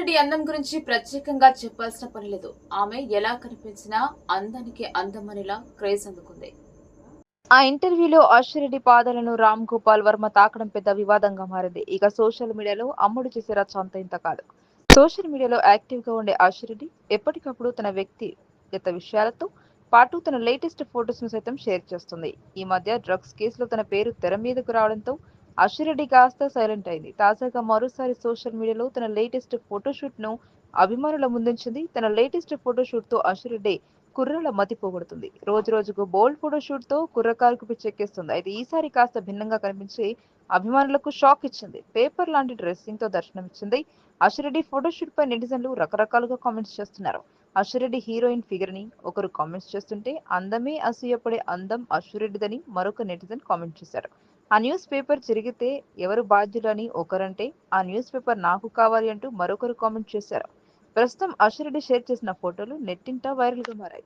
ఆశురెడ్డి అందం గురించి ప్రత్యేకంగా చెప్పాల్సిన పని లేదు. ఆమె ఎలా కనిపించినా అందానికి అందమనిలా క్రేజ్ అందుకుంది. ఆ ఇంటర్వ్యూలో ఆశురెడ్డి పాదాలను రామ్ గోపాల్ వర్మ తాకడం పెద్ద వివాదంగా మారింది. ఇక సోషల్ మీడియాలో అమ్ముడు చేసే రచ్చ అంత ఇంత కాదు. సోషల్ మీడియాలో యాక్టివ్ గా ఉండే ఆశురెడ్డి ఎప్పటికప్పుడు తన వ్యక్తిగత విషయాలతో పాటు తన లేటెస్ట్ ఫొటోస్ ను సైతం షేర్ చేస్తుంది. ఈ మధ్య డ్రగ్స్ కేసులో తన పేరు తెర మీదకు రావడంతో ఆశురెడ్డి కాస్త సైలెంట్ అయింది. తాజాగా మరోసారి సోషల్ మీడియాలో తన లేటెస్ట్ ఫోటోషూట్ ను అభిమానుల ముందుంచింది. తన లేటెస్ట్ ఫోటోషూట్ తో ఆశురెడ్డి కుర్రాళ్ళ మతి పోగొడుతుంది. రోజు రోజుకు బోల్డ్ ఫోటోషూట్ తో కుర్రకారుకు పిచ్చెక్కిస్తుంది. అయితే ఈసారి కాస్త భిన్నంగా కనిపించి అభిమానులకు షాక్ ఇచ్చింది. పేపర్ లాంటి డ్రెస్సింగ్ తో దర్శనమిచ్చింది. ఆశురెడ్డి ఫోటోషూట్ పై నెటిజన్లు రకరకాలుగా కామెంట్స్ చేస్తున్నారు. ఆశురెడ్డి హీరోయిన్ ఫిగర్ ని ఒకరు కామెంట్స్ చేస్తుంటే అందమే అసూయపడే అందం ఆశురెడ్డిదని మరొక నెటిజన్ కామెంట్ చేశారు. ఆ న్యూస్ పేపర్ చిరిగితే ఎవరు బాధ్యులని ఒకరంటే ఆ న్యూస్ పేపర్ నాకు కావాలి అంటూ మరొకరు కామెంట్ చేశారు. ప్రస్తుతం ఆశురెడ్డి షేర్ చేసిన ఫోటోలు నెట్టింట వైరల్ గా మారాయి.